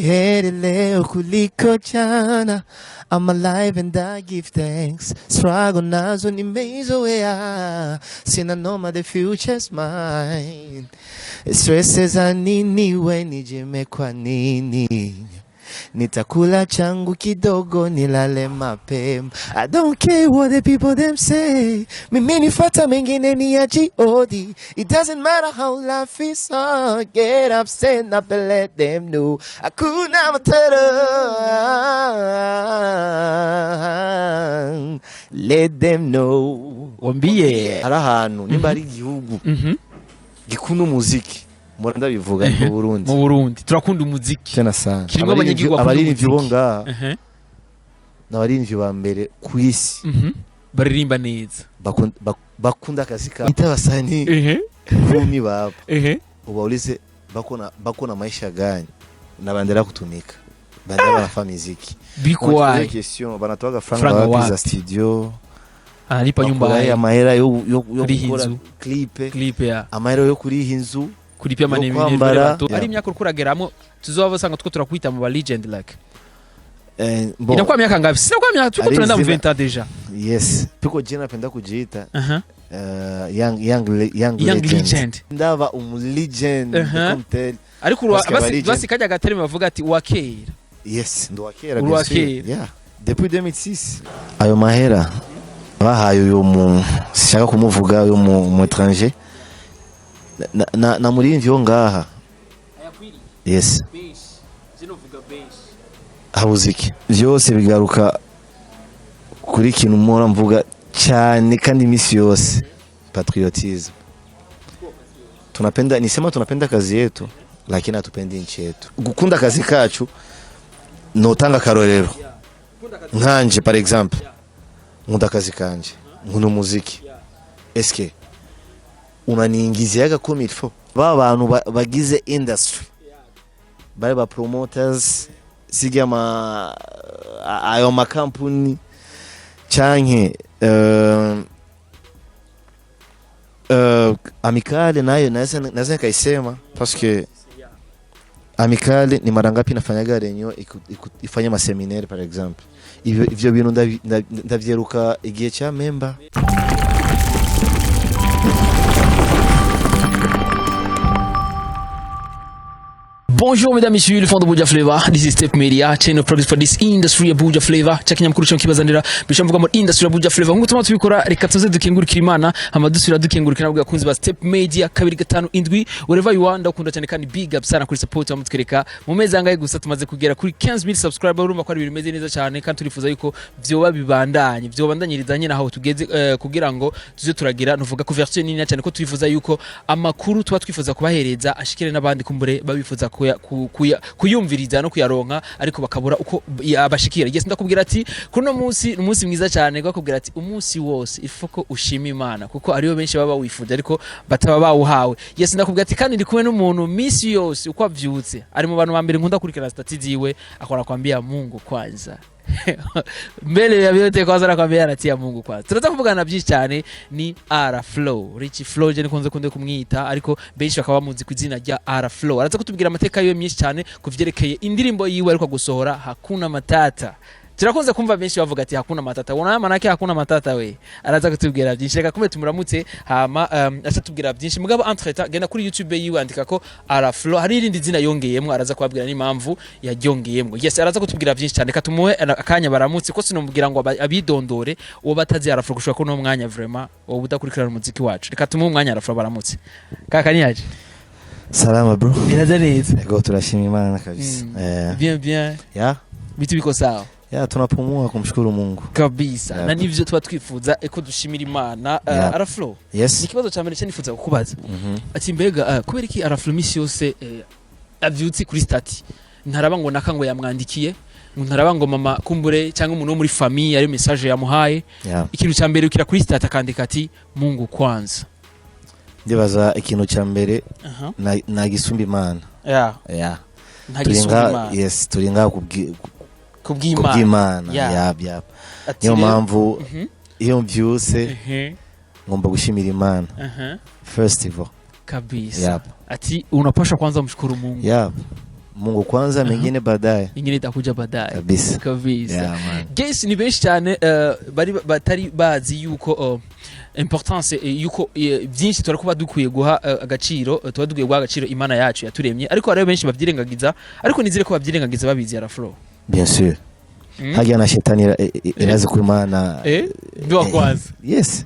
Heri leo kuliko jana. I'm alive and I give thanks. Struggle nazo nimeizoea. Sina noma, the future's mine. Stresses za nini we nijime kwa nini? Nitakula changu kidogo nilale mapema. I don't care what the people them say. Mimi nifata mengine ni ya G.O.D. It doesn't matter how life is hard. Get up, stand up and let them know. Hakuna matata. Let them know. Wambie hari ahantu nimba ari igihugu gikunda umuziki muranda bivuga mu Burundi. Mu Burundi turakunda umuziki cyane sana. Kirimo abanyagihugu abaririmbyi bo ngaha n'abaririmbyi ba mbere ku isi baririmba neza bakunda akazi kabo itabasani kumi baba ubaulize bakona maisha gani na bandera kutumika bandera wanafanya muziki bikwa question banatoa franga wapi za studio alipa nyumba ya mahera yo gukora clip ya amahera yo kuri inzu kulipia maneno bato ari imyaka ukurageramo tuzova sanga tuko turakwita mu ba legend like inakuwa miaka ngapi? Sina kwa miaka tuko tunaenda mu 20 deja. Yes, tuko jina napenda kujiita young legend ndaba legend komtel ariko basi kajya gatereme bavuga ati wakera. Yes, ndo wakera yeah, depuis 2006 ayo mahera bahaye uyo mu sishaka kumuvuga uyo mu étranger na murinzi yo ngaha. Yes, habuziki byose bigaruka kuri kintu mpora mvuga cyane kandi imisi yose patriotism. Tunapenda kazi yetu lakini hatupendi nchi yetu. Gukunda kazi kacu notanga karorero nkanje par exemple, nkunda kazi kanje, nkunda muziki. Eske unaniingiziaga comme il faut ba bantu bagize industry bari ba promoters sigama ayo makampuni canke amicale nayo naweza kaisema parce que amicale ni mara ngapi nafanyaga renyo ifanya ma seminaire par exemple. Ivyo bintu ndavyeruka igihe cha member. Bonjour mesdames et messieurs, le fond de Abuja Flavor. This is Step Media, channel product for this industry Abuja Flavor. Chakanya mkuru cyo kibazanira bishamvuga mu industry Abuja Flavor. Nkuko tuma tubikora reka tuze dukengurikira Imana, amadusura dukengurikira nabwo yakunze ba Step Media 257 wherever you are. Ndakunda cyane kandi big up sana kuri support bamutwereka mu mezi angaye gusa tumaze kugera kuri 15000 subscriber. Urumva ko ari ibintu bimeze neza cyane kandi turifuza yuko byoba bibandanyiriza nyine aho tugeze kugira ngo tuze turagira nuvuga ko version nini cyane ko turifuza yuko amakuru tuba twifuza kubahereza ashikire n'abandi kumbure babifuza kuyumviriza no kuyaronka ariko bakabura uko abashikira. Yes, ndakubwira ati kuno munsi mwiza cyane gwakubwira ati umunsi wose ifoko ushima Imana kuko ariyo benshi baba wifuza ariko bataba bawuhawe. Yes, ndakubwira ati kandi ndi kumwe n'umuntu misi yose uko avyutse ari mu bantu bambere nkunda kurikira stati ziwe akora kwambia Mungu kwanza mbele ya vyote kwanza nakwambia anatia Mungu kwanza. Tunaza kuvugana byinshi cyane ni Ara Flow, Rich Flow je nikunze kumwita ariko benshi bakaba bamuzi ku izina rya Ara Flow. Araza kutubwira amateka yiwe myinshi cyane kuvyerekeye indirimbo yiwe ariko gusohora Hakuna Matata. Turakunze kumva benshi bavuga ati hakuna matata. Wona manake hakuna matata we. Araza kutubwira byinshi reka kumwe tumuramutse hama asatubwira byinshi mugabo entreta genda kuri YouTube yiwe andika ko Ara Flow hari irindi zina yongeyemo araza kubabwira n'impamvu yaryongeyemo. Yes, araza kutubwira byinshi cyane katumuhe akanya baramutse ko sinomubwira ngo abidondore uwo batazi Ara Flow gushaka ko no mwanya vraiment uwo budakurikirana umuziki wacu. Reka tumuhe umwanya Ara Flow baramutse. Kaka ni yaje. Salama bro. Biradaneze. Ego turashima Imana kabisa. Bien. Yeah. Bitu biko sawa. Ya tunapumua kumshukuru Mungu kabisa. Yeah. Na nivyo tuba twifuza eko dushimira Imana. Ara Flow. Yes. Nikibazo cyane cyane nifuza kukubaza. Ati mbega kubera iki Ara Flow misi yose avyutse kuri stati ntaraba ngo nakango yamwandikiye ntaraba ngo mama kumbure cyangwa umuntu wo muri famille ari message yamuhaye. Ikintu cya mbere ukira kuri stati akandika ati Mungu kwanza. Ndibaza ikintu cya mbere nagisumba Imana. Yeah. Ntagisumba Imana. Yes, turinga kubw'Imana. Yab. Niyo mpamvu iyo mbyuse ngomba gushimira Imana. First of all. Kabisa. Ati unapasha kwanza mshukuru Mungu. Mungu kwanza mengine baadaye. Ingine itakuja baadaye. Kabisa. Kabisa. Guys ni benshi cyane bari batari bazi yuko importance yuko byinshi turakuba dukwiye guha agaciro, tuba dukwiye guha agaciro Imana yacu yaturemye, ariko hari benshi bavyirengagiza, ariko nizire ko bavyirengagiza babizi arafro. Bien sûr. Hagia na shetani inazi kwa Imana. Ndio kwanza. Yes.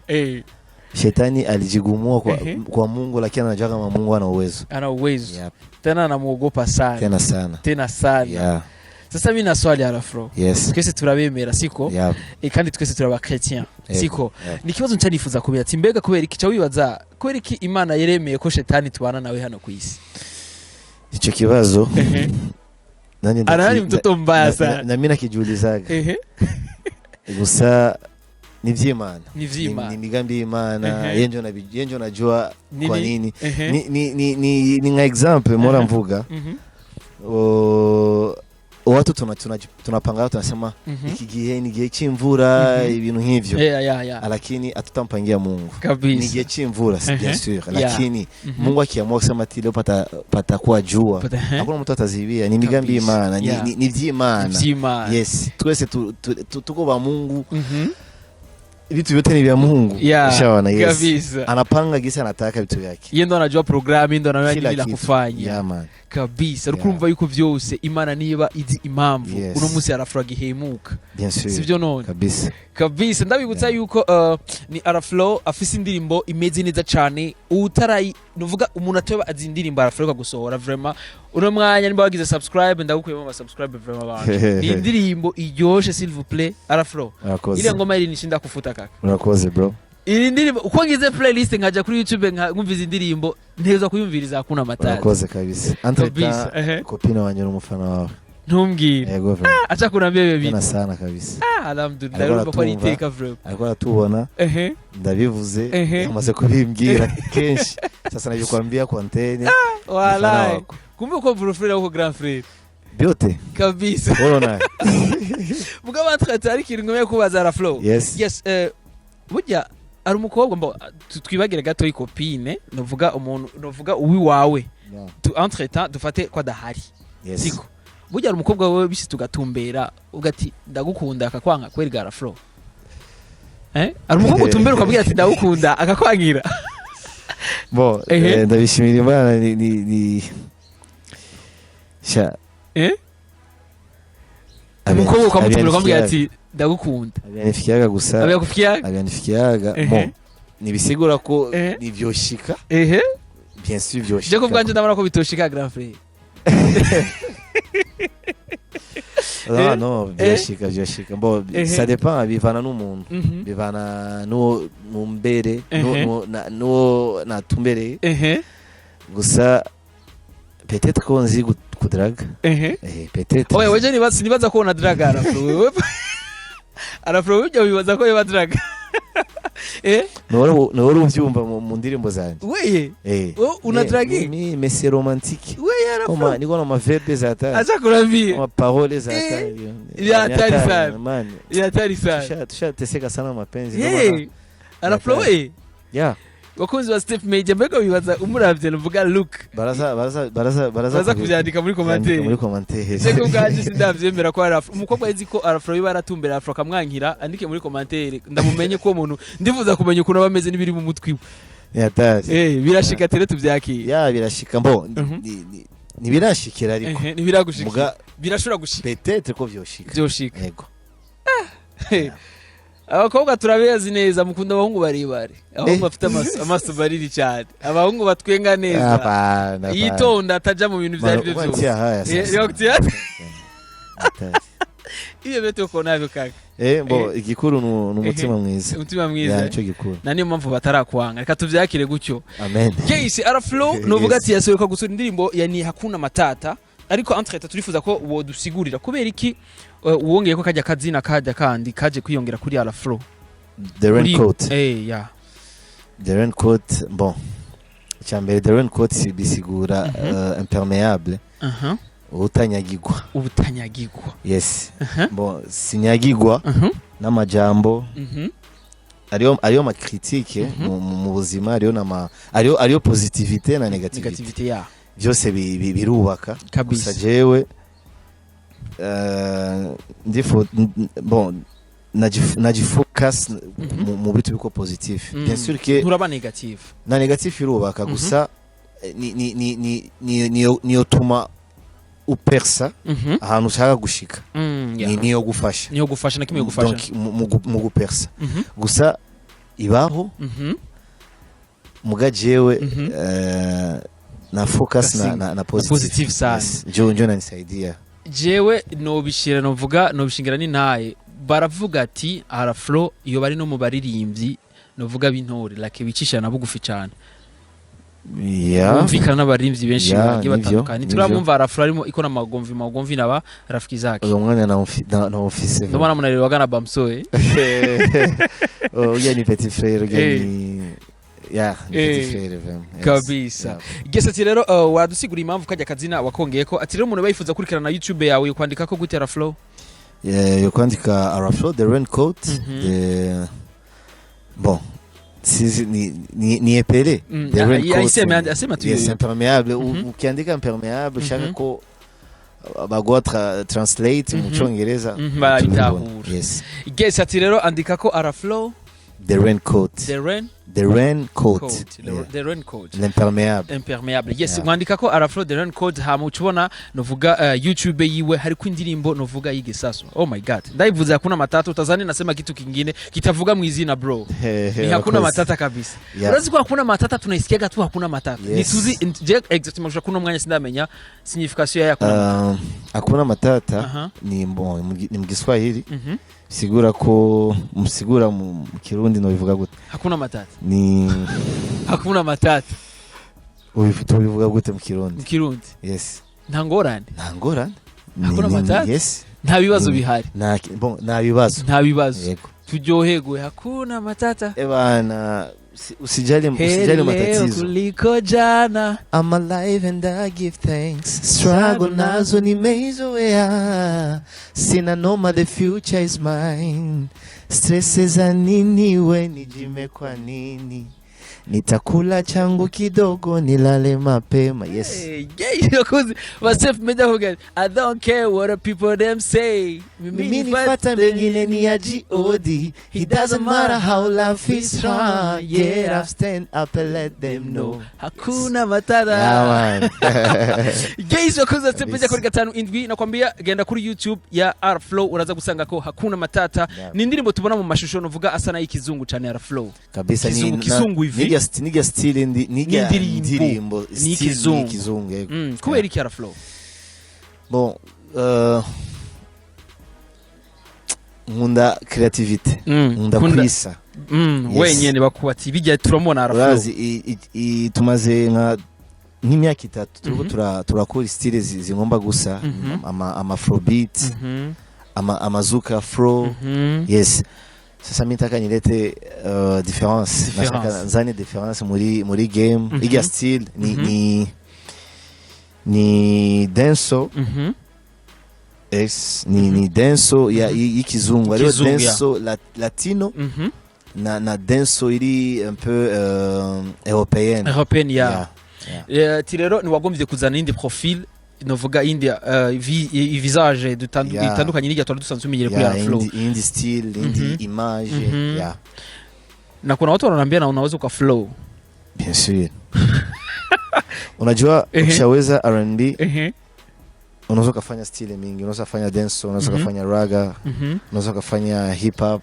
Shetani alijigumua kwa Mungu, lakini anajua kama Mungu ana uwezo. Ana uwezo. Yep. Tena anamuogopa sana. Tena sana. Yeah. Sasa mimi na swali arafro. Yes. Twese turabemera siko? Yeah. Kandi twese turaba chrétien. Siko? Ni kibazo ncanifuza kubera ati mbega kubera iki wibaza kubera iki Imana yeremeye ko shetani tubana nawe hano ku isi? Ico kibazo. Anani mtoto mbaya sana. Na mimi nakijulizaga. Gusa ni vy'Imana. Ni migambi y'Imana. Yenjo najua kwa nini. Ni nga example mora mvuga. Watu tunapanga tunasema iki gihe ni gihe c'imvura ibintu nk'ivyo. Lakini atutampangia Mungu. Ni gihe c'imvura bien sûr. Lakini Mungu akiamua kusema ati leo patakuwa jua. Hakuna mtu atazibia. Ni migambi y'Imana. Ni vy'Imana. Yes. Twese tuko ba Mungu. Vitu vyote ni vya Mungu. Shawana, yes. Kabisa. Anapanga gisa anataka vitu vyake. Yeye ndo anajua programu, ndo anajua nini la kufanya. Yeah, man. Kabisa. Rukumva yuko vyose Imana niba izi impamvu. Uno musi arafura gihemuka. Bien sûr. Sivyo none. Kabisa. Ndabibutsa yuko ni Araflo afise indirimbo imeze neza cyane. Utarayi nuvuga umuntu ateba azi indirimbo Araflo gusohora vraiment. Uno mwanya nimba wagize subscribe ndagukuyemo ama subscribe vraiment abantu. Ni indirimbo iryoshe s'il vous plaît Araflo. Ile ngoma iri nishinda kufuta kaka. Urakoze bro. Iri ndirimbo uko ngize playlist ngaja kuri YouTube nkumviza indirimbo nteza kuyumviriza hakuna matata. Urakoze kabisa. Entreta kopina wanje n'umufana wawe. Ntumbwire. Yego vyo. Acha kunambia bebe bina sana kabisa. Alhamdulillah urumva ko niteka vyo. Ariko atubona. Ndabivuze amaze kubimbwira kenshi. Sasa nabikwambia kwa antene. Wallahi. Kumbe uko frère uko grand frère. Byote. Kabisa. Urona. Mugaba entreta ari kiringo yo kubaza Araflo. Yes. Burya ari umukobwa mbo twibagire gato y'ikopine novuga umuntu novuga uwi wawe. Tu entretemps dufate kwa dahari. Siko. Burya ari umukobwa wewe bisi tugatumbera ugati ndagukunda akakwanga kweri Araflo. Ari umukobwa utumbera ukabwira ati ndagukunda akakwangira. Bo ndabishimira Imana ni sha umukobwa ukamutumbera ukabwira ati ndagukunda. Abanifikiaga gusa. Abanifikiaga. Bon. Nibisigura ko nivyoshika. Bien sûr vyoshika. Je kubwanje ndabona ko bitoshika grand frère. Non, vyoshika. Bon, ça dépend bivana n'umuntu. Bivana no mumbere, no natumbere. Gusa peut-être ko nzi kudraga. Peut-être. Oya weje nibaza ko na draga Araflo. Arafro ujya wibaza ko yabadraga. Noro uvyumva mu ndirimbo zanje. Weye. Unadragi? Mais c'est romantique. Weye Arafro. Niko na maverbe za hatari. Acha kurambia. Ma parole za hatari. Ya hatari sana. Ya hatari sana. Tushateseka sana mapenzi. Arafro we. Yeah. Wakunzi wa Step Media mbega wibaza umuravye nuvuga look. Baraza kuvyandika muri commentaire. Seko bwaje sindavyemera ko Arafro. Umukobwa yizi ko Arafro yibaratumbera Arafro kamwankira andike muri commentaire. Ndamumenye ko umuntu ndivuza kumenya ukuntu bameze nibiri mu mutwi. Yatazi. Birashika tere tuvyaki. Ya birashika mbo. Nibirashikira ariko. Nibiragushika. Birashura gushika. Peut-être ko vyoshika. Yego. Abakobwa turabezi neza mukunda abahungu baribare. Abahungu bafite amaso bariri cyane. Abahungu batwenga neza. Yitonda ataja mu bintu byari byo byose. Iyo beto ko nabyo kaka. Mbo igikuru n'umutima mwiza. Umutima mwiza. Yaco gikuru. Naniyo mpamvu batarakwanga. Reka tuvyakire gutyo. Amen. Keisi Araflo novuga ati yasohoka gusura indirimbo ya ni hakuna matata. Ariko entreta turifuza ko wodusigurira kubera iki uwongeye ko kajya kazina kajya kandi kaje kwiyongera kuri Araflo. The raincoat. Yeah. The raincoat, bon. Cyambere the raincoat bisigura imperméable. Ubutanyagirwa. Yes. Bon, sinyagirwa n'amajambo. Ariyo ma critique mu buzima ariyo positivité na négativité. byose birubaka Kabisa. gusa jewe ndifo bon najifocus mu bitu biko positif bien sûr que nturaba negative na negatif irubaka gusa niyo tuma upersa ahantu ushaka gushika niyo gufasha na kimwe gufasha donc mu gupersa gusa ibaho muga jewe na focus na positive sana njo nanisaidia jewe nobishira nobishingira ni naye baravuga ati araflo iyo bari no mu baririmbyi novuga b'intore like bicisha na bugufi cyane umvikana n'abaririmbyi benshi bagiye batandukanye turamumva araflo arimo ikona magomvi naba rafiki zake uwo mwanya na Ufise ndo bana munariro wagana bamsoe ni petit frère ni petit frère kabisa gese ati rero wadusigura impamvu kajya kazina wakongeyeko ati rero umuntu bayifuza kurikirana na YouTube yawe yo kwandika ko gute araflo yo kwandika araflo the raincoat bon si ni epele the raincoat asema tu yes imperméable ukiandika imperméable shaka ko bagwa translate mu cyongereza barabitahura yes gese ati rero andika ko araflo the raincoat the raincoat l'imperméable yes mwandika ko araflo the raincoat hama ucubona novuga YouTube yiwe hari ku indirimbo novuga yigesaso oh my god ndaivuza hakuna matata utazani nasema kitu kingine kitavuga mu izina bro ni hakuna matata kabisa urazi ko hakuna matata tunaisikiaga tu hakuna matata ni tuzi je exactement je kuno mwanya sindamenya signification ya hakuna matata ni mu Giswahili sigura ko musigura mu Kirundi no bivuga gute hakuna matata ni hakuna matata bivuga gute mu Kirundi yes ntangorane hakuna matata yes nta bibazo bihari nta bibazo yego turyoherwe hakuna matata bana usijali matatizo kuliko jana I'm alive and I give thanks struggle nazo nimezoea sina noma the future is mine stresses za nini we nijime kwa nini nitakula changu kidogo nilale mapema yes wasef meja hoga I don't care what the people them say mimi nifata mengine ni ya God it doesn't matter how life is strong yeah I've stand up and let them know hakuna matata guys wakoze sepeja kuri 5 nakwambia genda kuri YouTube ya Arflow uraza gusanga ko hakuna matata ni indirimbo tubona mu mashusho novuga asa na y'ikizungu cyane Arflow kabisa ni kizungu hivi niga style ndirimbo ni kizungu kubera iki Arflow bon nkunda creativity nkunda kwisa wenyene bakubati bijya turamona Arflow tumaze nk'imyaka 3 turiko turakora style zingomba gusa ama afrobeat amazuka afro yes sasa mitaka nilete difference nataka nzani difference muri game iga style ni denso ni denso ya ikizungu ari denso latino na denso iri un peu européenne ti rero ni wagomvye kuzana indi profil novuga indi visage dutandukanye n'ijya twari dusanzwe tumenyere kuri Arflow indi style indi image na kuna watu wananiambia na unaweza kwa flow bien sûr unajua ukishaweza R&B unaweza kufanya style mingi unaweza kufanya dance unaweza kufanya raga unaweza kufanya hip hop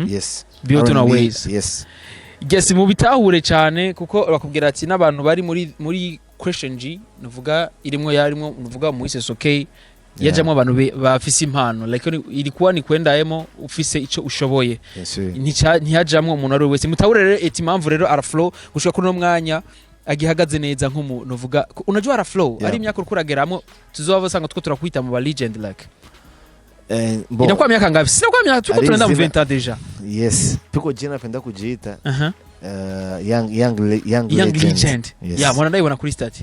yes beauty na ways yes gese mu bitahure cyane kuko bakubwira ati n'abantu bari muri question G nuvuga yarimo nuvuga mu ise okay yajamwe abantu bafise impano like ilikuwa ni kwendayemo ufise ico ushoboye ntiyajamwe umuntu ari wese mutahure rero eti impamvu rero Arflow gushika kuno mwanya agihagaze neza nk'umuntu nuvuga unajua Arflow ari imyaka ukurageramo tuzobava sanga tuko turakwita mu ba legend like inakuwa miaka ngapi sina kwa miaka tuko tunaenda mu 20 deja yes tuko jina napenda kujiita young legend yeah mwana ndayibona kuri stat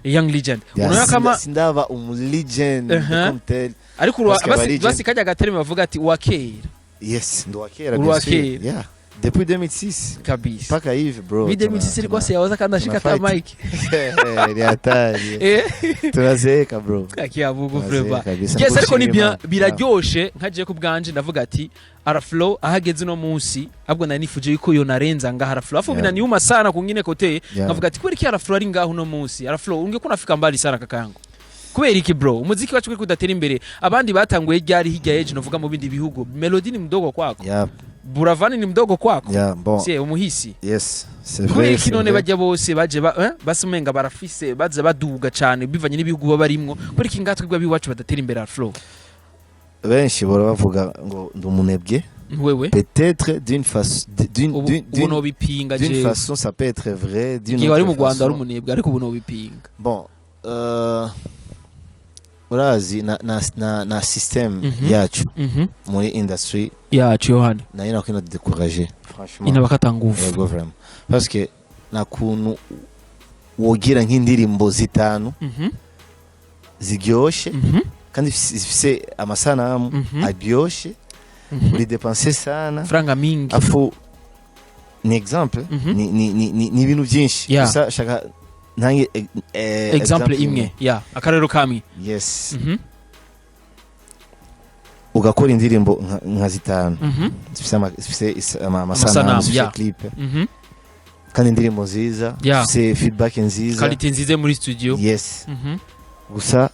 young legend unaona kama sindava legend komtel ariko basi kaja gaterime bavuga ati wakera yes ndo wakera yeah depuis 2006 kabisa mpaka hivi bro. 2006 ilikuwa siyaoza kandi ashika ta mic. Ni hatari. Tunazeeka bro. Akiabugu freba. Yes, ariko ni bien biraryoshe nkaje ku bwanje ndavuga ati Araflow ahageze no munsi ahubwo nari nifuje yuko yo narenza ngaha Araflow afu binaniuma sana kungine kote nkavuga ati kweri ki Araflow ari ngaho no munsi Araflow ungeko nafika mbali sana kakayangu kubera iki bro umuziki wacu kuri kudatera imbere abandi batanguye ryari hirya yeje novuga mu bindi bihugu Melody ni mdogo kwako Buravani ni mdogo kwako bon. Sie umuhisi yes c'est vrai iki none bajya bose baje basumenga barafise baza baduga cyane bivanye n'ibihugu babarimwo kuri iki ngatwe gwa biwacu badatera imbere Araflow benshi bora bavuga ngo ndumunebwe wewe peut-être d'une façon d'une façon ça peut être vrai d'une autre façon. Wari mu Rwanda ari umunebwe ariko ubu no bipinga. Bon urazi na system yacu muri industry yacu yohani na ina kwina décourager franchement ina bakata nguvu yego vraiment parce que na kuntu wogira nk'indirimbo zitanu zigyoshe kandi zifise amasanamu abyoshe uri dépenser sana franga mingi afu ni exemple ni ibintu byinshi gusa shaka nange exemple imwe akarero kamwe yes ugakora indirimbo nka zitanu zifise amasanamu zifise clip kandi indirimbo nziza zifise feedback nziza quality nziza muri studio yes gusa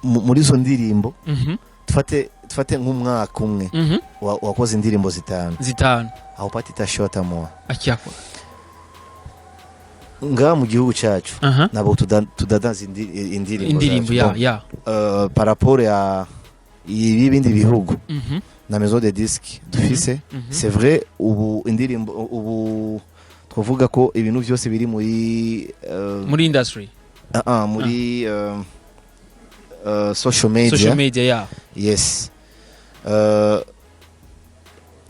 muri zo ndirimbo tufate nk'umwaka umwe wakoze indirimbo zitanu aho pati tashota mo acyakwa nga mu gihugu cyacu nabo tudadanza indirimbo par rapport ya ibindi bihugu na maison de disque dufise c'est vrai ubu indirimbo ubu twavuga ko ibintu byose biri muri industry muri social media yes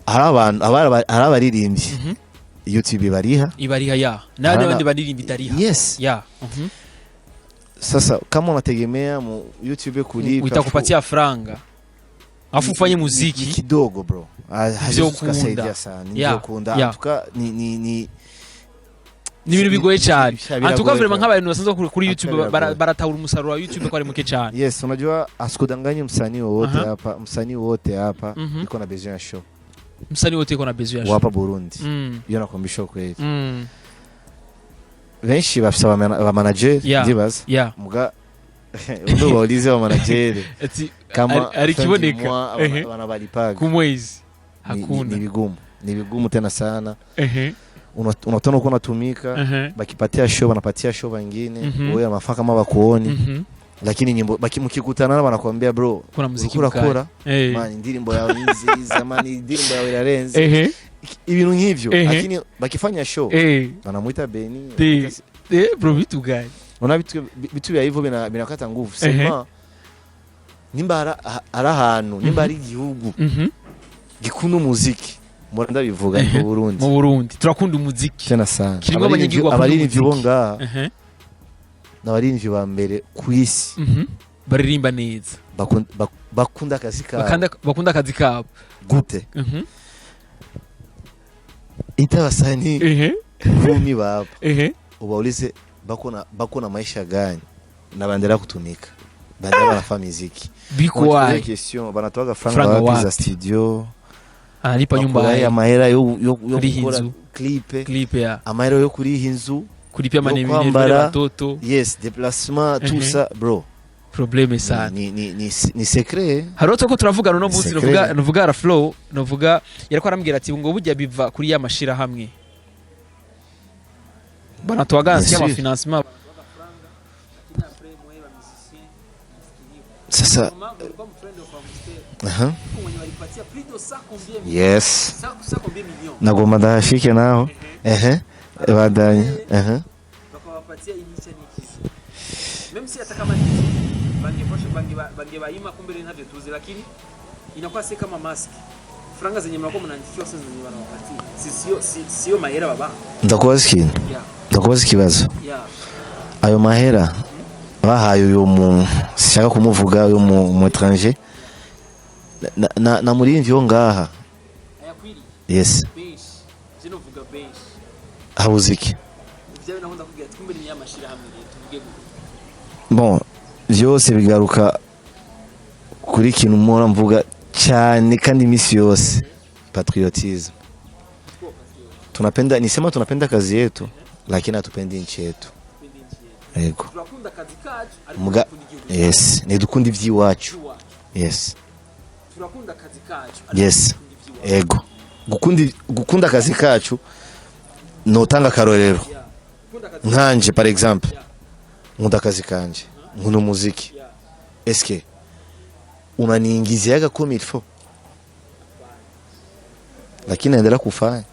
hari abaririmbyi YouTube ibariha n'abandi baririmba itariha yes sasa kama unategemea mu YouTube kulipa utakupatia franga afu ufanye muziki kidogo bro hazikasaidia sana ndio kunda atuka ni ibintu bigoye cyane atuka vraiment nk'abantu basanzwe kuri YouTube baratahura umusaruro wa YouTube ko ari muke cyane yes unajua asikudanganye msanii wote hapa iko na besoin ya show msanii wote iko na besoin ya show hapa Burundi iyo nakwambisha kweli benshi bafite aba manager ndibaza muga undo baulize wa manager kama ari kiboneka wanabalipaga kumwezi hakuna ni vigumu tena sana unatona uko unatumika bakipatia show wanapatia show wengine wewe amafaka kama bakuoni lakini nyimbo mkikutana na wanakuambia bro kuna muziki ukora man indirimbo yawe nziza man indirimbo yawe irarenze ibintu nk'ivyo lakini bakifanya show wanamuita Beni bro bitu gani ona bitu ya hivyo binakata nguvu sema nimba arahantu nimba ari igihugu gikunda umuziki muranda bivuga mu Burundi turakunda umuziki cyane sana kirimo abanyagirwa abaririmbyi bonga n'abaririmbyi ba mbere ku isi baririmba neza bakunda akazi kabo gute itabasani kumi baba ubaulize bakona maisha gani na bandera kutumika bandera banafa muziki bikwa question banatoa franga wapi za studio analipa nyumba ya mahera yo gukora clip ya amahera yo kuri inzu kulipia maneno watoto yes déplacement tout ça bro problème sana ni secret harotse ko turavugana no munsi novuga Araflow novuga yariko arambwira ati ngo bujya biva kuri ya mashira hamwe bana tuagansi ya financement sasa yes nagomba ndashike naho badanye bakawapatia inicha nikizi même si atakama bange baima kumbele navyo tuzi lakini inakuwa si kama mask franga zenye mnakuwa mnaandikiwa sasa zenye wanawapatia sio mahera baba ndakubaza ikibazo ayo mahera bahaye uyo mu sishaka kumuvuga uyo mu étranger na muri ivyo ngaha Yes. benshi je novuga benshi Habuziki. ivyo naho ndakubwira twumbere nyamashira hamwe tuvuge Bon, vyose bigaruka kuri kintu mpora mvuga cyane kandi imisi yose, patriotism. Tunapenda kazi yetu lakini hatupendi nchi yetu. Yego. turakunda kazi kacu Muga yes, nedukunda ivy'iwacu. Yes. turakunda kazi kacu Yes. Yego. Gukunda kazi kacu notanga karorero. Nkanje par exemple. Nkunda kazi kanje. Nkunda muziki. Eske unaniingiziaga comme il faut. Lakini naendelea kufanya.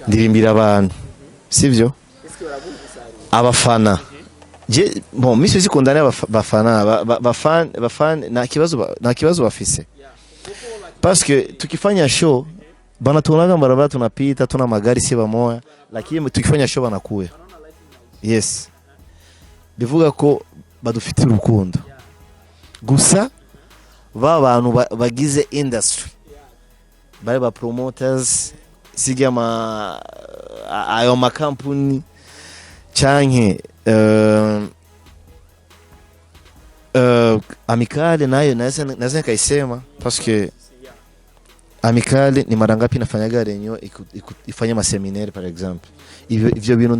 Ndirimbira abantu. Sivyo? Abafana. Je, bon, mimi siwezi kundania bafana na kibazo bafise. Parce que tukifanya show bana tunaga barabara tunapita tuna magari siba moya, lakini tukifanya show banakuya. Yes. Bivuga ko badufite urukundo. Gusa bantu bagize industry. Bari ba promoters sigama ayo makampuni canke amicale nayo naweza kaisema parce que amicale ni mara ngapi nafanyaga renyo ifanya maseminaire par exemple ivyo bintu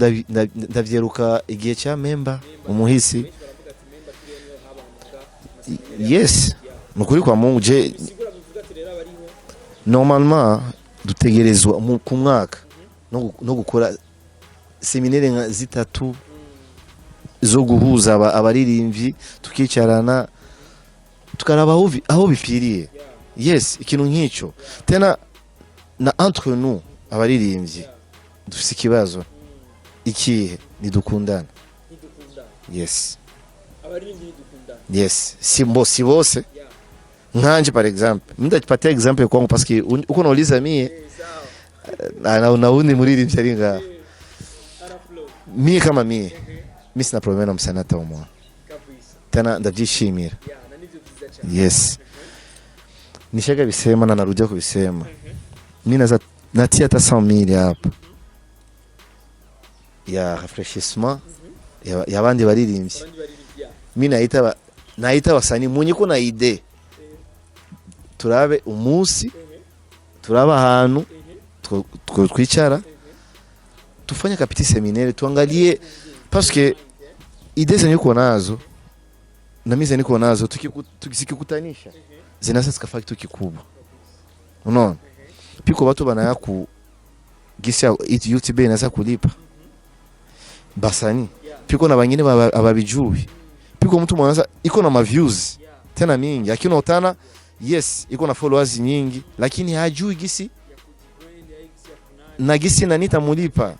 ndavyeruka igihe cha member umuhisi. Yes, nukuri kwa Mungu je normalement dutegerezwa ku mwaka no gukora seminaire nka zitatu zo guhuza abaririmvyi tukicarana tukaraba aho bipiriye. Yes, ikintu nk'ico tena na entre nous abaririmvyi dufise ikibazo ikihe nidukundana. Yes, abaririmvyi dukundana. Yes, si bose nkanje par exemple ndakipatia exemple kwangu parce que uko nauliza mie na undi muririmvyi ari nga mie kama mie sina problema na msanii hata mmoja tena ndavyishimira. Yes, nishaga bisema na narudia kubisema. Mimi natia hata 100,000 hapa ya rafraîchissement ya bandi baririmbyi. Mimi naita wasanii munye ko na idée turabe umunsi turaba ahantu twicara tufanye kapiti seminaire tuangalie parce que idée zenye uko nazo na mimi zenye uko nazo tukikutanisha zinaweza zikafanya kitu kikubwa. Unaona? Piko watu banaya ku gisia YouTube inaweza kulipa basani. Piko na bangine ababijui. Piko mtu mwanza iko na ma views tena mingi lakini utana yes iko na followers nyingi lakini hajui gisi na gisi na nitamulipa.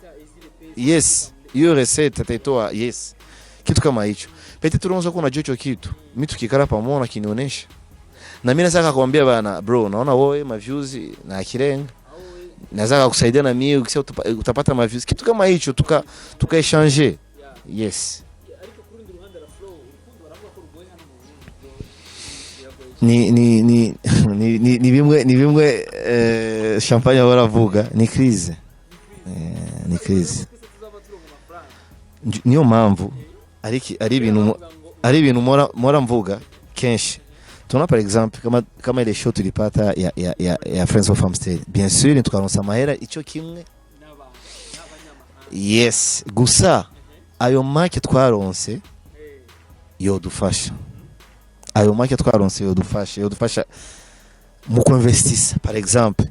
Yes, hiyo recette ataitoa. Yes, kitu kama hicho pete tunaanza kuona jocho kitu mimi tukikara pamoja kinionyesha na mimi nataka kuambia bana bro naona wewe ma views na kirenga naweza kukusaidia na mimi ukisha utapata ma views kitu kama hicho tuka échanger. Yes, ni bimwe champagne baravuga ni crise. Ni crise. Niyompamvu ari ibintu mora mvuga kenshi. Tuna par exemple kama ile show tulipata ya Friends of Farmstead. Bien sûr tukaronsa mahera ico kimwe. Yes, gusa ayo make twaronse yodufasha. Ayo make twaronse yodufasha mu investir par exemple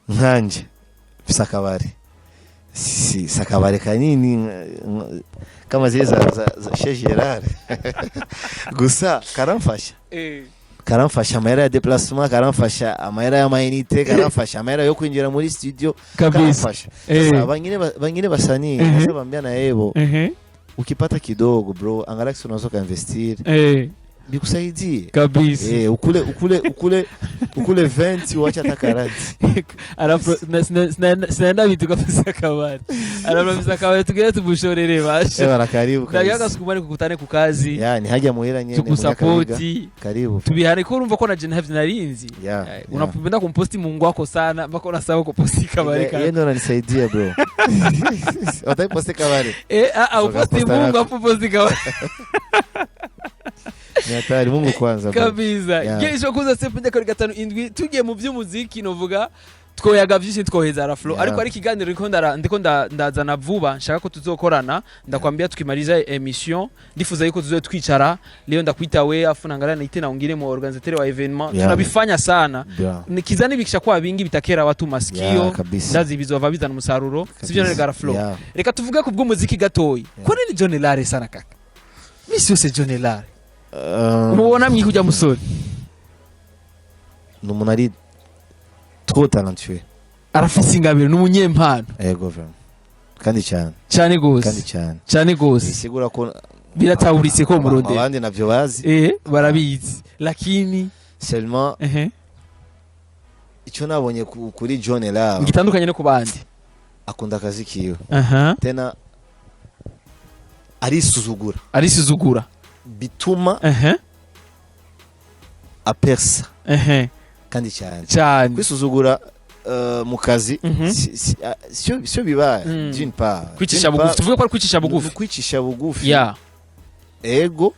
nkanje bisakabari. Si sakabari kanini kama zile za Chez Gerard. Gusa karamfasha amahera ya déplacement, karamfasha amahera ya mainite, karamfasha amahera yo kwinjira muri studio, karamfasha. Sasa bangine basanii nasabambia na yebo ukipata kidogo bro angalau unaweza kuinvestir bikusaidie kabisa. Ukule ukule 20 uacha hata 40 Arafro sinaenda vitu kafisa kabari. Arafro kabari tugere tumushorere bashe. Ewa karibu kabisa. Ndaga sukumani kukutane ku kazi. Yani haja muhera nyene tukusapoti. Karibu. Tubihane ko urumva ko na Gen have narinzi. Unapenda kumposti Mungu wako sana mpaka unasahau kuposti kabari kana. Yeye ndo ananisaidia bro. Watai posti kabari. Uposti Mungu afu posti kabari. Ni hatari Mungu kwanza kabisa. Kesho kuza step njya kuri 5 tugiye mu by'umuziki novuga twoyaga byinshi twoheza Araflo ariko ari kiganiro ndiko ndazana vuba nshaka ko tuzokorana ndakwambia tukimaliza emission ndifuza yuko tuzoe twicara leo ndakwita we afu nangana nite na ungire mu organisateur wa evenement tunabifanya sana nikizani bikisha kwa bingi bitakera watu masikio ndazi bizova bizana umusaruro sivyo none Araflo reka tuvuge ku bw'umuziki gatoyi ko ni John Lare sana kaka misi yose John Lare umubona mwihuja musore numunari trop talentueux arafise ingabire n'umunyempano yego vraiment kandi cyane gose sigura ko birataburitse ko muronde abandi navyo bazi barabizi lakini seulement icyo nabonye kuri John Lare ngitandukanye no kubandi akunda akazi kiyo tena arisuzugura bituma apersa kandi cyane kwisuzugura mu kazi sio bibaye d'une part kwicisha bugufi tuvuge ko kwicisha bugufi ego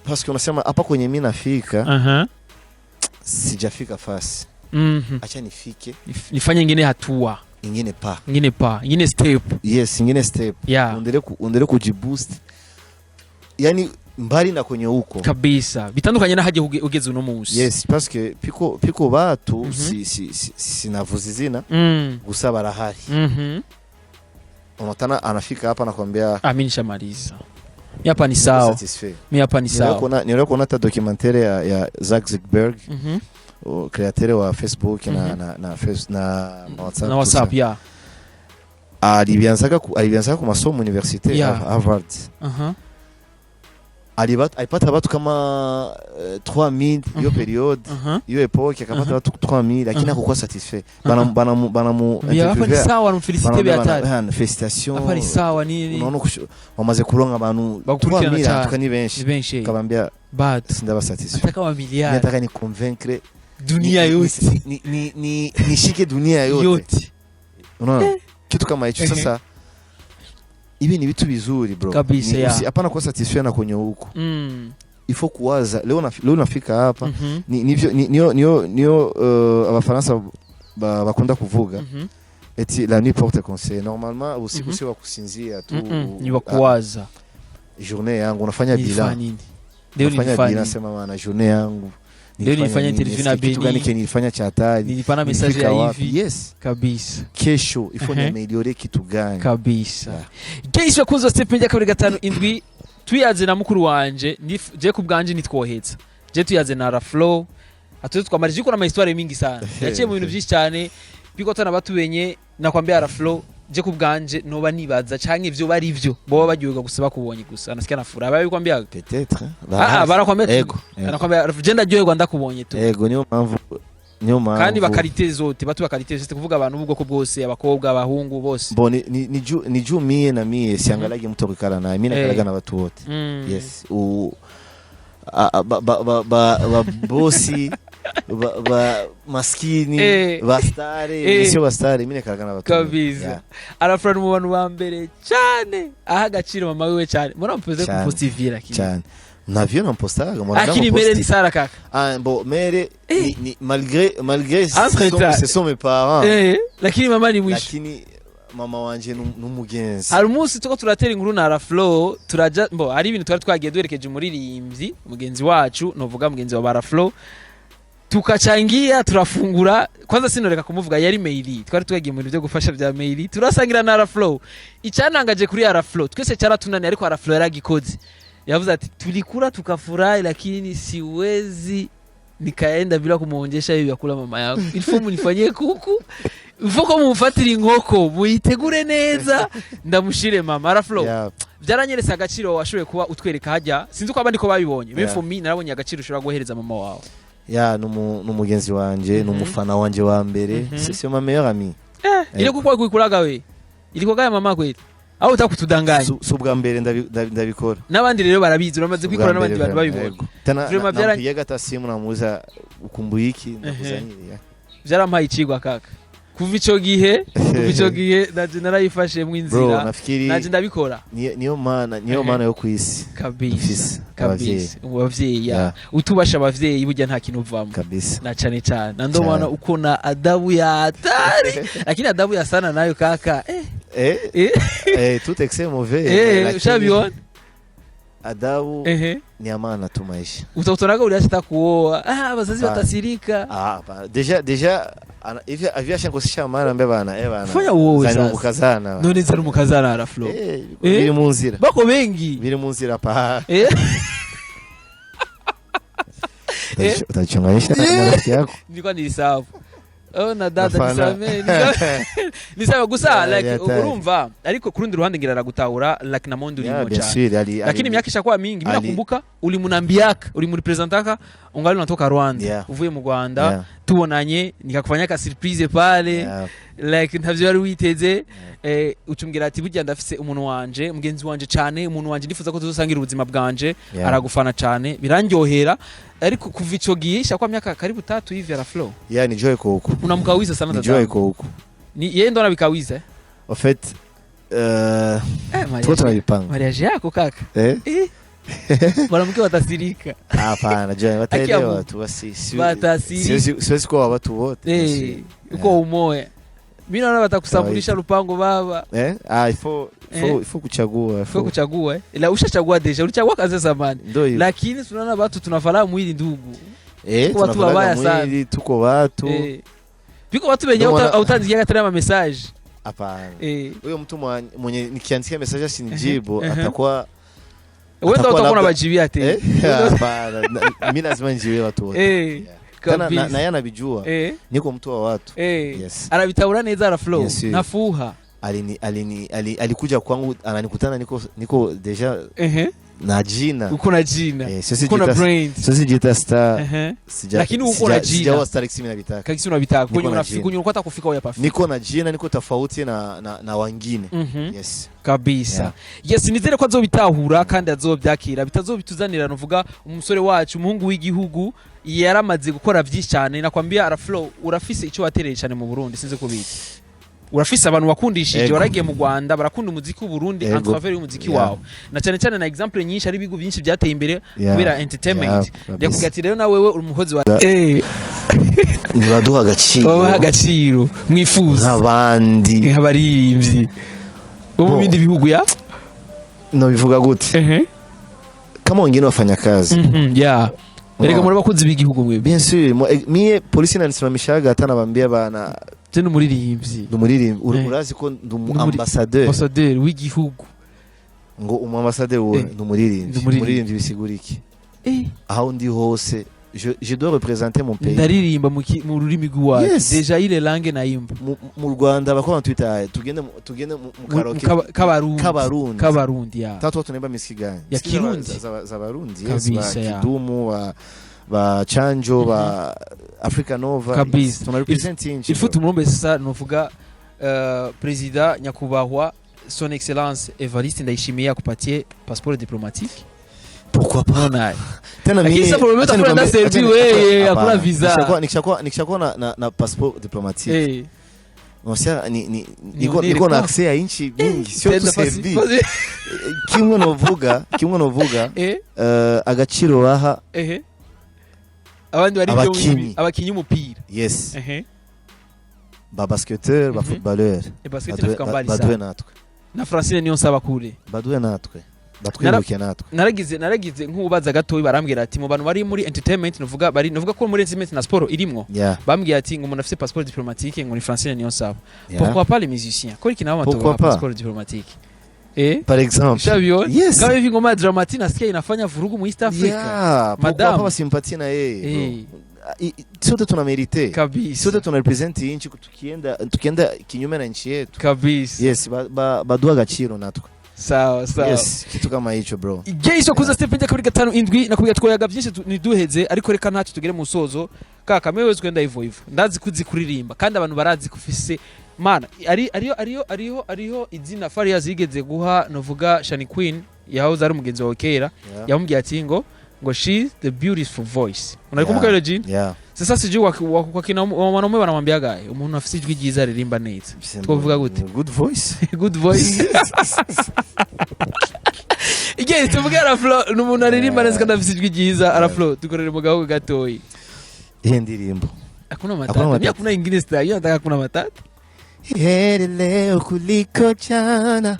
parce que unasema hapa kwenye mimi nafika sijafika fasi acha nifike nifanye ingine hatua ingine step ingine step undere kujiboost yani mbali na kwenye huko kabisa bitandukanye na haje ugeze uno munsi yes parce que piko batu sinavuzi zina gusa barahari unatana anafika hapa nakwambia mimi nishamaliza mimi hapa ni sawa nilikuwa kuna ta documentaire ya Zuckerberg createur wa Facebook na WhatsApp alianza ku masomo universite Harvard alipata watu kama 3000 hiyo period hiyo epoque akapata watu 3000 lakini hakuwa satisfait banamu hapa ni sawa numfelicite beatari felicitation hapa ni sawa nini unaona wamaze kuronga abantu 3000 tukani benshi kabambia bad sindaba satisfait nataka wa miliari nataka ni convaincre dunia yote ni nishike dunia yote unaona kitu kama hicho sasa ibi ni vitu vizuri bro kabisa hapana kwa satisfait na kwenye huko ifo kuwaza leo nafika hapa niyo abafaransa bakunda kuvuga eti la nuit porte conseil normalement usiku sio kusinzia tu ni wakuwaza journée yangu unafanya bilan leo nilifanya sema maana journée yangu leo nilifanya interview na Beni gani nilifanya cha hatari nilipana message ya hivi yes kabisa kesho ifo ni ameliore kitu gani kabisa kesho kunzo step njya kabiri 5 tuyaze na mukuru wanje je kubganje nitwohetsa je tuyaze na Araflo atuze twamarije ko na histoire mingi sana yaciye mu bintu byinshi cyane biko tana batubenye nakwambia Araflo je kubganje noba nibaza canke ivyo bari ivyo bo bagiye gusaba kubonye gusa nasikia nafura babikwambia peut-être barakwambia nakwambia je ndajyoherwa ndakubonye tu ego niyo mpamvu kandi bakarite zote batu bakarite zote kuvuga abantu ubwoko bwose abakobwa abahungu bose bon ni juu mie na mie siangalage mtu akikala naye mimi nakalaga na watu wote yes ba bosi ba maskini bastare sio bastare mimi nakalaga na watu kabisa Arafro mu bantu ba mbere cyane agaciro mama wewe cyane murampeze ku positivira cyane navyo nampostaga mwana akini mere ni Sara kaka bon mere ni malgré ce sont mes parents lakini mama ni mwisho lakini mama wanje n'umugenzi hari umunsi tuko turatera inkuru na Araflo turaja ari ibintu twari twagiye duherekeje umuririmbyi umugenzi wacu novuga mugenzi wa Araflo tukachangia turafungura kwanza sinoreka kumuvuga yari maili twari twagiye mu bintu byo gufasha bya maili turasangira na Araflo icyanangaje kuri Araflo twese cyaratunani ariko Araflo yaragikoze yavuze ati tulikula tukafurahi lakini siwezi nikaenda bila kumuonjesha hiyo yakula mama yangu ilifo munifanyie kuku Vuko mumfatira inkoko muyitegure neza ndamushire mama Araflo byaranyeresa agaciro washoboye kuba utwereka hajya sinzi ko abandi ko babibonye befo mi narabonye agaciro ushobora guhereza mama wawe ya n'umugenzi wanje n'umufana wanje wa mbere c'est ma meilleure amie ile kukwa kuikuraga we iliko gaya mama kweli au utakutudanganya subwa mbere ndabikora nabandi rero barabizi uramaze kwikora nabandi bantu babibona tena nampiga hata simu namuuza ukumbuye iki ndakuzanira byarampaye icigwa kaka kuva ico gihe naje narayifashe mu inzira naje ndabikora niyo mana yo kwisi kabisa abavyeyi utubasha abavyeyi burya nta kintu uvamo na cane ndomana ukona adabu ya hatari lakini adabu ya sana nayo kaka tout excès mauvais ushabiona adabu ni amana tu maisha utakutonaga uliacha kuoa abazazi watasirika deja avia shankosisha amana mbe bana fanya uowe sasa mukazana none zari mukazana ara flow biri mu nzira bako bengi biri mu nzira pa utachonganisha na rafiki yako nilikuwa nilisafu na dada nisaba gusa like urumva ariko kurundi ruhande ngira ragutahura like na mondo limo cyane lakini myaka ishakuwa mingi mimi nakumbuka ulimunambiaka ulimrepresentaka ungali unatoka Rwanda uvuye mu Rwanda tubonanye nikakufanya ka surprise pale like ntavyo wari witeze ucumbwira ati burya ndafise umuntu wanje mugenzi wanje cyane umuntu wanje ndifuza ko tuzosangira ubuzima bwanje aragufana cyane birandyohera ariko kuva ico gihe ishakuwa myaka karibu 3 hivi ara flow ni joy ko huko unamkawiza sana dada joy ko huko ni yeye ndo anabikawiza en fait toi tunalipanga mariage yako kaka mwanamke watasirika hapana joy wataelewa tu basi siwezi kwa watu wote uko umoe mimi naona watakusambulisha lupango baba ifo kuchagua ila ushachagua deja ulichagua kazi zamani lakini tunaona watu tunafahamu mwili ndugu watu wabaya sana tuko watu biko watu wenyewe utaandikia tena message hapana huyo mtu mwenye nikiandikia message asinijibu atakuwa wewe ndio utakuwa unabajibia ate hapana mimi lazima nijiwe watu wote na yeye anabijua niko mtu wa watu yes anabitaura neza ara flow nafuha alikuja kwangu ananikutana niko deja na jina uko na jina uko na brain sasa jita star lakini uko na jina sijawa star x mimi nabitaka kaki unabitaka kwenye unafika unataka kufika wewe hapa niko na jina niko tofauti na wengine yes kabisa yes nizere ko azobitahura kandi azobyakira bitazobituzanira novuga umusore wacu umuhungu w'igihugu yaramaze gukora byinshi cyane nakwambia ara flow urafise icyo watereye cyane mu Burundi sinze kubita urafise abantu wakundishije waragiye mu Rwanda barakunda umuziki w'u Burundi en faveur y'umuziki wawe na cyane na example nyinshi ari bigo byinshi byateye imbere kubera entertainment yakugati rero na wewe umuhozi wa nibaduha agaciro mwifuza abandi abaririmvyi mu bindi bihugu ya no bivuga gute kama wengine wafanya kazi erega muri bakunzi b'igihugu mwe bien sûr mie polisi nanisimamishaga hata nabambia bana tena umuririmbyi urazi ko ambassadeur w'igihugu ngo ambassadeur we ndumuririmbyi bisiguriki aho ndi hose je dois représenter mon pays ndaririmba mu rurimi rwacu deja ile langue naimba mu Rwanda bakora Twitter tugende mu karaoke kabarundi ya tatu tunemba misigani ya kirundi za barundi ya kidumu ba chanjo ba Africa Nova tuna represent inchi il faut tumombe sasa novuga president nyakubahwa son excellence Evariste Ndayishimiye akupatie passeport diplomatique pourquoi pas naye tena mimi kisa problème ta kwenda servi wewe hakuna visa nikishakuwa na passeport diplomatique Mosia niko na access ya inchi nyingi sio tu servi kimwe novuga agaciro baha abandi bari abakinyi umupira yes ba basketteur ba footballeur badwe natwe na Francine niyompamvu kuri badwe natwe batwiruke natwe naragize nk'ubaza gato barambwira ati mu bantu bari muri entertainment novuga ko muri entertainment na sport irimwo bambwiye ati ngo umuntu afite passeport diplomatique ngo ni Francine niyompamvu pourquoi pas les musiciens ko ikina bamato passeport diplomatique par exemple yes kama hivi ngoma dramatique nasikia inafanya vurugu mu East Africa madam kwa sympathie na yeye sote tunamerite kabisa sote tunarepresent inchi tukienda kinyume na nchi yetu kabisa yes badua agaciro natwe sawa sawa. Yes, kitu kama hicho bro. Igeisho kuza step njya kuri 5-7 nakubwiye twoyaga byinshi niduheze ariko reka ntacyo tugere mu sozo kaka meweze kwenda hivyo ndazi kuzikuririmba kandi abantu barazi kufise mana ariho izina Farias yigeze guha novuga Shani Queen yahoze ari umugenzi wa kera yamubwiye ati ngo she the beautiful voice unakumbuka ile jini sasa sijui kwa kina wanaume wanamwambia gaye umuntu afise ijwi ryiza ririmba neza twovuga gute good voice good voice Igihe tuvuga araflo n'umuntu aririmba neza kandi afise ijwi ryiza araflo dukorere mu gaho gatoyi iyi ndirimbo hakuna matata hakuna ingine style nataka kuna matata heri leo kuliko jana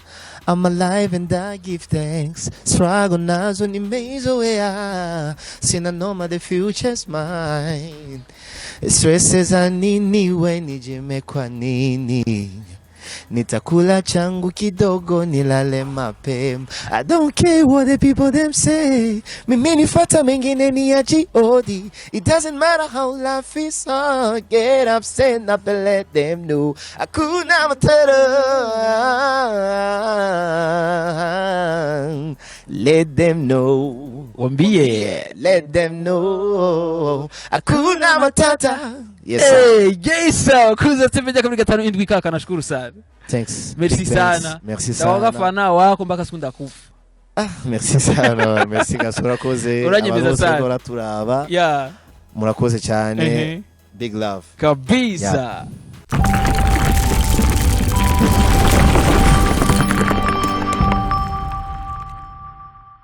I'm alive and I give thanks. Struggle nazo nimeizoea. Sina noma, the future's mine. Stresses za nini we nijime kwa nini? Nitakula changu kidogo nilale mapema. I don't care what the people them say. Mimi nifata mengine ni ya G.O.D. It doesn't matter how life is hard. Get up, stand up and let them know. Hakuna matata. Let them know. Wambie. Let them know. Hakuna matata. Yes sir. Hey, sir. Kuza tembea kama 5-7 kaka nashukuru sana. Thanks. Merci sana. Merci sana. Tawaga fana wako mpaka sikunda kufa. Merci sana. Merci gasura koze. Uranyemeza sana. Turaba. Yeah. Murakoze cyane. Big love. Kabisa.